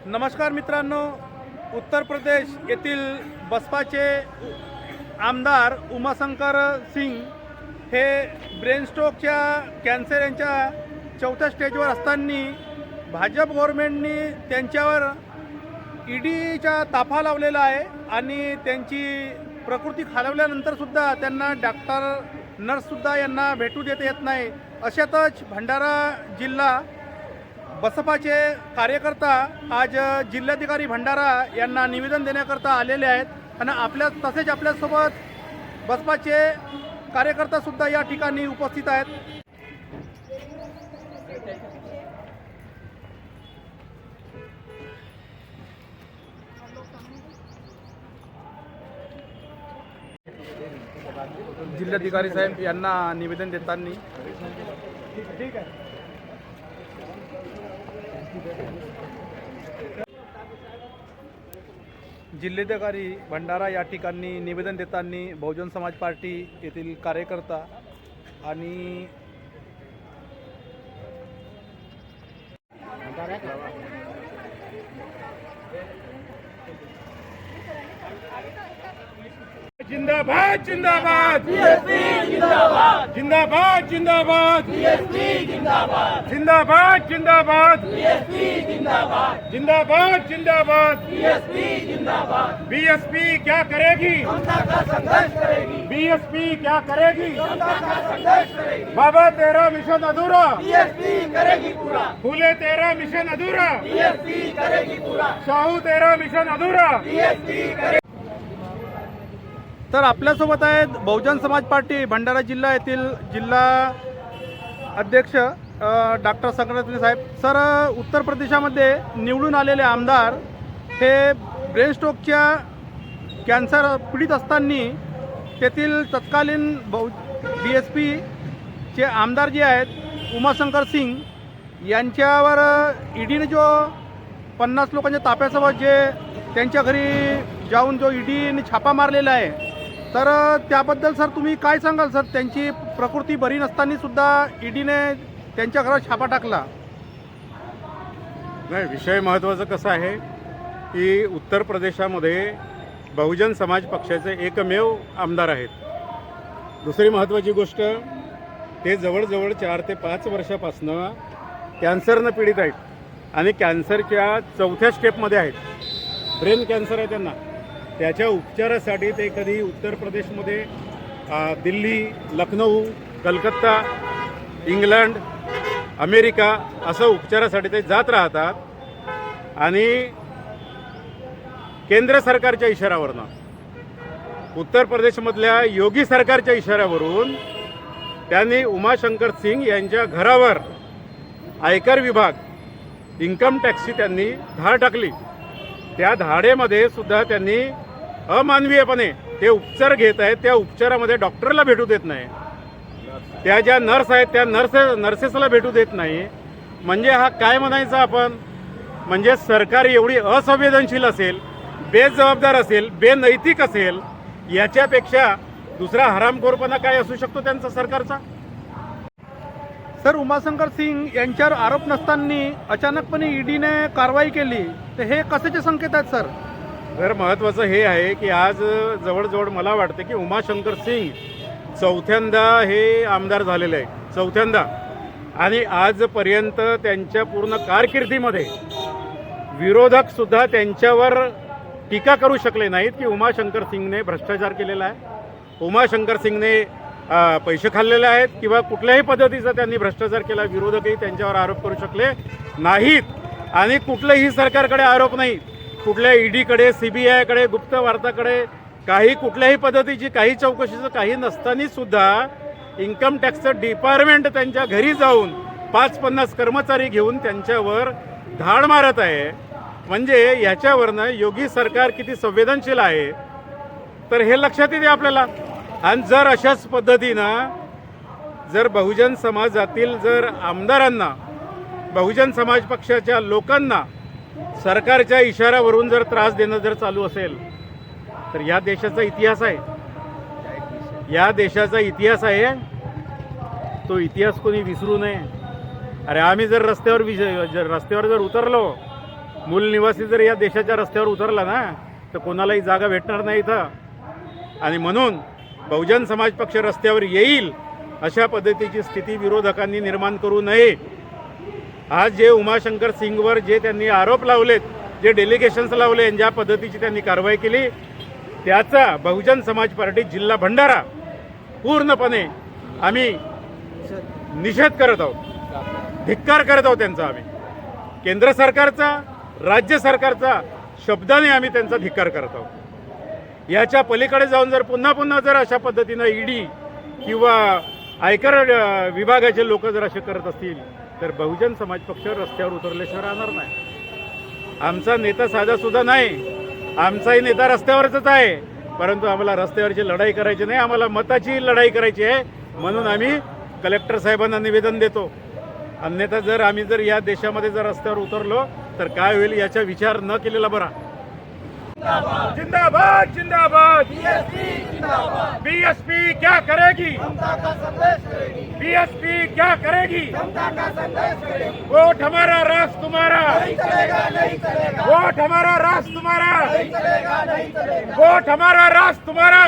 नमस्कार मित्रांनो, उत्तर प्रदेश येथील बसपाचे आमदार उमाशंकर सिंग हे ब्रेन स्ट्रोकच्या कॅन्सर यांच्या चौथ्या स्टेजवर असताना भाजप गव्हर्नमेंटनी त्यांच्यावर ईडीचा ताफा लावलेला आहे आणि त्यांची प्रकृती खालावल्यानंतरसुद्धा त्यांना डॉक्टर नर्ससुद्धा यांना भेटू देता येत नाही। अशातच भंडारा जिल्हा बसपाचे कार्यकर्ता आज जिल्हाधिकारी भंडारा यांना निवेदन देण्याकरता आलेले आहेत आणि तसेच आपल्यासोबत बसपाचे कार्यकर्तासुद्धा या ठिकाणी उपस्थित आहेत। जिल्हाधिकारी साहेब यांना निवेदन देताना ठीक आहे। जिल्हाधिकारी भंडारा या ठिकाणी निवेदन देताना बहुजन समाज पार्टी येथील कार्यकर्ता आणि जिंदाबाद जिंदाबाद बीएसपी जिंदाबाद जिंदाबाद जिंदाबाद बीएसपी जिंदाबाद जिंदाबाद जिंदाबाद बीएसपी जिंदाबाद जिंदाबाद जिंदाबाद बीएसपी जिंदाबाद बीएसपी क्या करेगी, जनता का संघर्ष करेगी। बीएसपी क्या करेगी, जनता का संघर्ष करेगी। बाबा तेरा मिशन अधूरा, बीएसपी करेगी पूरा। फूले तेरा मिशन अधूरा, बीएसपी करेगी पूरा। शाहू तेरा मिशन अधूरा, बीएसपी करेगी। तर आपल्यासोबत आहेत बहुजन समाज पार्टी भंडारा जिल्हा येथील जिल्हा अध्यक्ष डॉक्टर संक्रांती साहेब। सर, उत्तर प्रदेशामध्ये निवडून आलेले आमदार हे ब्रेन स्ट्रोकच्या कॅन्सर पीडित असताना तेथील तत्कालीन बीएसपीचे आमदार जे आहेत उमाशंकर सिंग यांच्यावर ईडीने जो 50 लोकांच्या ताफ्यासोबत जे त्यांच्या घरी जाऊन जो ईडीने छापा मारलेला आहे, तर त्याबद्दल सर तुम्ही काय सांगाल? सर, त्यांची प्रकृती बरी नसताना सुद्धा ईडीने त्यांच्या घरात छापा टाकला। नाही, विषय महत्त्वाचा कसा आहे की उत्तर प्रदेशामध्ये बहुजन समाज पक्षाचे एकमेव आमदार आहेत। दुसरी महत्त्वाची गोष्ट, ते जवळजवळ 4 ते 5 वर्षापासून कॅन्सरनं पीडित आहेत आणि कॅन्सरच्या चौथ्या स्टेपमध्ये आहेत। ब्रेन कॅन्सर आहे त्यांना। त्याच्या उपचारासाठी ते कधी उत्तर प्रदेशमध्ये दिल्ली, लखनौ, कलकत्ता, इंग्लंड, अमेरिका असं उपचारासाठी ते जात राहतात आणि केंद्र सरकारच्या इशाऱ्यावरनं, उत्तर प्रदेशमधल्या योगी सरकारच्या इशाऱ्यावरून त्यांनी उमाशंकर सिंग यांच्या घरावर आयकर विभाग, इन्कम टॅक्सची त्यांनी धाड टाकली। त्या धाडेमध्ये सुद्धा त्यांनी अमानवीयपणे ते उपचार घेत आहेत। त्या उपचारामध्ये डॉक्टरला भेटू देत नाही, त्या ज्या नर्स आहेत त्या नर्सेसला भेटू देत नाही। म्हणजे हा काय म्हणायचा आपण, म्हणजे सरकार एवढी असंवेदनशील असेल, बेजबाबदार असेल, बेनैतिक असेल, याच्यापेक्षा दुसरा हरामखोरपणा काय असू शकतो त्यांचा सरकारचा? सर, उमाशंकर सिंग यांच्यावर आरोप नसताना अचानकपणे ईडीने कारवाई केली, तर हे कशाचे संकेत आहेत सर? तर महत्त्वाचं हे आहे की आज जवळजवळ मला वाटतं की उमाशंकर सिंग चौथ्यांदा हे आमदार झालेले आहे, चौथ्यांदा। आणि आजपर्यंत त्यांच्या पूर्ण कारकिर्दीमध्ये विरोधकसुद्धा त्यांच्यावर टीका करू शकले नाहीत की उमाशंकर सिंगने भ्रष्टाचार केलेला आहे, उमाशंकर सिंगने पैसे खाल्लेले आहेत किंवा कुठल्याही पद्धतीचा त्यांनी भ्रष्टाचार केला। विरोधकही त्यांच्यावर आरोप करू शकले नाहीत आणि कुठल्याही सरकारकडे आरोप नाही, कुठल्या ईडीकडे, CBIकडे, गुप्त वार्ताकडे काही कुठल्याही पद्धतीची काही चौकशीचं काही नसताना सुद्धा इन्कम टॅक्सचं डिपार्टमेंट त्यांच्या घरी जाऊन 50-50 कर्मचारी घेऊन त्यांच्यावर धाड मारत आहे। म्हणजे याच्यावरनं योगी सरकार किती संवेदनशील आहे तर हे लक्षात येते आपल्याला। आणि जर अशाच पद्धतीनं जर बहुजन समाजातील जर आमदारांना, बहुजन समाज पक्षाच्या लोकांना सरकारच्या इशाऱ्यावरून जर त्रास देणं जर चालू असेल तर या देशाचा इतिहास आहे, या देशाचा इतिहास आहे, तो इतिहास कोणी विसरू नये। अरे आम्ही जर रस्त्यावर जर उतरलो, मूल निवासी जर या देशाच्या रस्त्यावर उतरला ना तर कोणालाही जागा भेटणार नाही इथं. आणि म्हणून बहुजन समाज पक्ष रस्त्यावर येईल अशा पद्धतीची स्थिती विरोधकांनी निर्माण करू नये. आज जे उमाशंकर सिंगवर जे त्यांनी आरोप लावलेत, जे डेलिगेशन्स लावले, ज्या पद्धतीची त्यांनी कारवाई केली, त्याचा बहुजन समाज पार्टी जिल्हा भंडारा पूर्णपणे आम्ही निषेध करत आहोत, धिक्कार करत आहोत त्यांचा. आम्ही केंद्र सरकारचा, राज्य सरकारचा शब्दाने आम्ही त्यांचा धिक्कार करत आहोत. याच्या पलीकडे जाऊन जर पुन्हा जर अशा पद्धतीनं ईडी किंवा आयकर विभागाचे लोक जर असे करत असतील तर बहुजन समाज पक्ष रस्त्यावर उतरल्याशिवाय राहणार नाही. आमचा नेता साधा सुद्धा नाही, आमचाही नेता रस्त्यावरच आहे, परंतु आम्हाला रस्त्यावरची लढाई करायची नाही, आम्हाला मताची लढाई करायची आहे. म्हणून आम्ही कलेक्टर साहेबांना निवेदन देतो. अन्यथा जर आम्ही जर या देशामध्ये जर रस्त्यावर उतरलो तर काय होईल याचा विचार न केलेला बरा. जिंदाबाद जिंदाबाद, बीएसपी क्या करेगी, बीएसपी क्या करेगी, वोट हमारा राज तुम्हारा, वोट हमारा राज तुम्हारा, वोट हमारा राज तुम्हारा.